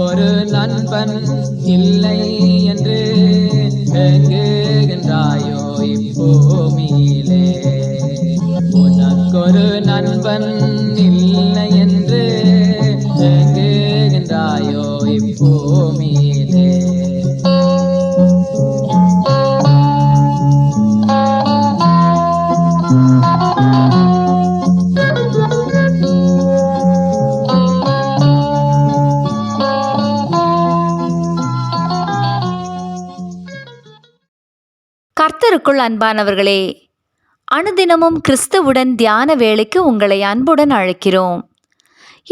உனக்கொரு நண்பன் இல்லை என்று ஏங்குகின்றாயோ இப்பூமியிலே? உனக்கொரு நண்பன் இல்லை என்று ஏங்குகின்றாயோ இப்பூமியிலே? கர்த்தருக்குள் அன்பானவர்களே, அனுதினமும் கிறிஸ்துவுடன் தியான வேளைக்கு உங்களை அன்புடன் அழைக்கிறோம்.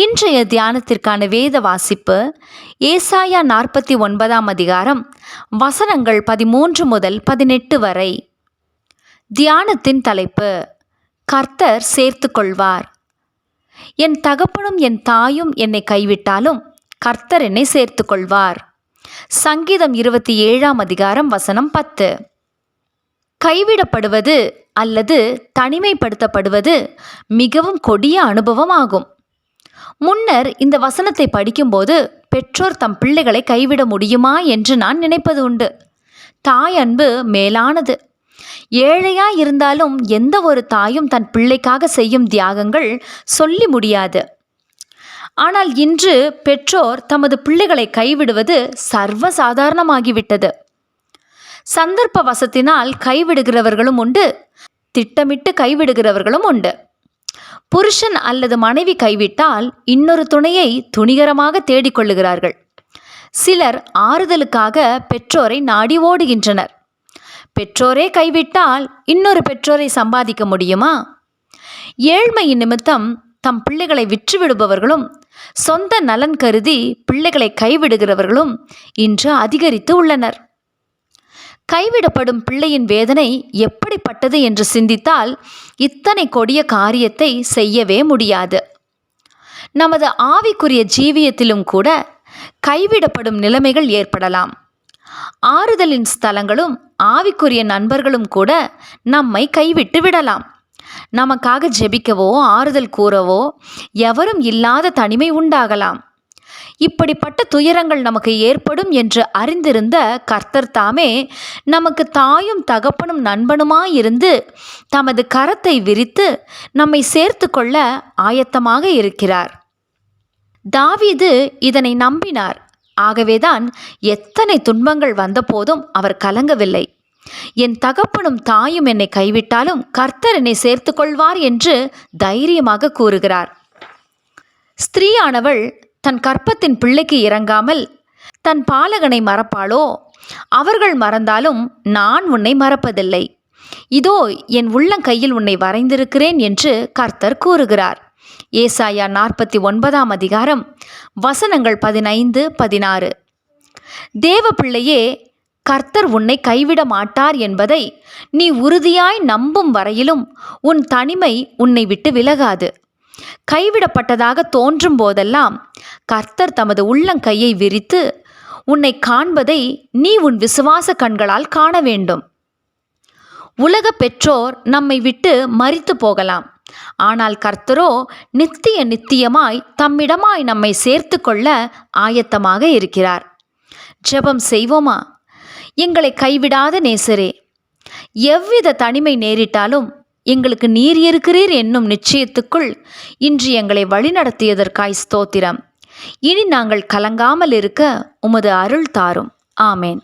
இன்றைய தியானத்திற்கான வேத வாசிப்பு ஏசாயா 49 அதிகாரம் வசனங்கள் 13 முதல் 18 வரை. தியானத்தின் தலைப்பு, கர்த்தர் சேர்த்து கொள்வார். என் தகப்பனும் என் தாயும் என்னை கைவிட்டாலும் கர்த்தர் என்னை சேர்த்து கொள்வார். சங்கீதம் 27 அதிகாரம் வசனம் 10. கைவிடப்படுவது அல்லது தனிமைப்படுத்தப்படுவது மிகவும் கொடிய அனுபவமாகும். முன்னர் இந்த வசனத்தை படிக்கும்போது பெற்றோர் தம் பிள்ளைகளை கைவிட முடியுமா என்று நான் நினைப்பது உண்டு. தாய் அன்பு மேலானது. ஏழையாய் இருந்தாலும் எந்த ஒரு தாயும் தன் பிள்ளைக்காக செய்யும் தியாகங்கள் சொல்லி முடியாது. ஆனால் இன்று பெற்றோர் தமது பிள்ளைகளை கைவிடுவது சர்வசாதாரணமாகிவிட்டது. சந்தர்ப்ப வசத்தினால் கைவிடுகிறவர்களும் உண்டு, திட்டமிட்டு கைவிடுகிறவர்களும் உண்டு. புருஷன் அல்லது மனைவி கைவிட்டால் இன்னொரு துணையை துணிகரமாக தேடிக்கொள்ளுகிறார்கள். சிலர் ஆறுதலுக்காக பெற்றோரை நாடி ஓடுகின்றனர். பெற்றோரே கைவிட்டால் இன்னொரு பெற்றோரை சம்பாதிக்க முடியுமா? ஏழ்மையின் நிமித்தம் தம் பிள்ளைகளை விற்றுவிடுபவர்களும் சொந்த நலன் கருதி பிள்ளைகளை கைவிடுகிறவர்களும் இன்று அதிகரித்து உள்ளனர். கைவிடப்படும் பிள்ளையின் வேதனை எப்படிப்பட்டது என்று சிந்தித்தால் இத்தனை கொடிய காரியத்தை செய்யவே முடியாது. நமது ஆவிக்குரிய ஜீவியத்திலும் கூட கைவிடப்படும் நிலைமைகள் ஏற்படலாம். ஆறுதலின் ஸ்தலங்களும் ஆவிக்குரிய நண்பர்களும் கூட நம்மை கைவிட்டு விடலாம். நமக்காக ஜெபிக்கவோ ஆறுதல் கூறவோ எவரும் இல்லாத தனிமை உண்டாகலாம். இப்படிப்பட்ட துயரங்கள் நமக்கு ஏற்படும் என்று அறிந்திருந்த கர்த்தர் தாமே நமக்கு தாயும் தகப்பனும் நண்பனுமாயிருந்து தமது கரத்தை விரித்து நம்மை சேர்த்து கொள்ள ஆயத்தமாக இருக்கிறார். தாவீது இதனை நம்பினார். ஆகவேதான் எத்தனை துன்பங்கள் வந்தபோதும் அவர் கலங்கவில்லை. என் தகப்பனும் தாயும் என்னை கைவிட்டாலும் கர்த்தர் என்னை சேர்த்து கொள்வார் என்று தைரியமாக கூறுகிறார். ஸ்திரீயானவள் தன் கற்பத்தின் பிள்ளைக்கு இறங்காமல் தன் பாலகனை மறப்பாளோ? அவர்கள் மறந்தாலும் நான் உன்னை மறப்பதில்லை. இதோ என் உள்ளங்கையில் உன்னை வரைந்திருக்கிறேன் என்று கர்த்தர் கூறுகிறார். ஏசாயா 49 அதிகாரம் வசனங்கள் 15, 16. தேவ பிள்ளையே, கர்த்தர் உன்னை கைவிட மாட்டார் என்பதை நீ உறுதியாய் நம்பும் வரையிலும் உன் தனிமை உன்னை விட்டு விலகாது. கைவிடப்பட்டதாக தோன்றும் போதெல்லாம் கர்த்தர் தமது உள்ளங்கையை விரித்து உன்னை காண்பதை நீ உன் விசுவாச கண்களால் காண வேண்டும். உலக பெற்றோர் நம்மை விட்டு மரித்து போகலாம். ஆனால் கர்த்தரோ நித்தியமாய் தம்மிடமாய் நம்மை சேர்த்து கொள்ள ஆயத்தமாக இருக்கிறார். ஜெபம் செய்வோமா? எங்களை கைவிடாத நேசரே, எவ்வித தனிமை நேரிட்டாலும் எங்களுக்கு நீர் இருக்கிறீர் என்னும் நிச்சயத்துக்குள் இன்று எங்களை வழிநடத்தியதற்காய் ஸ்தோத்திரம். இனி நாங்கள் கலங்காமல் இருக்க உமது அருள் தாரும். ஆமேன்.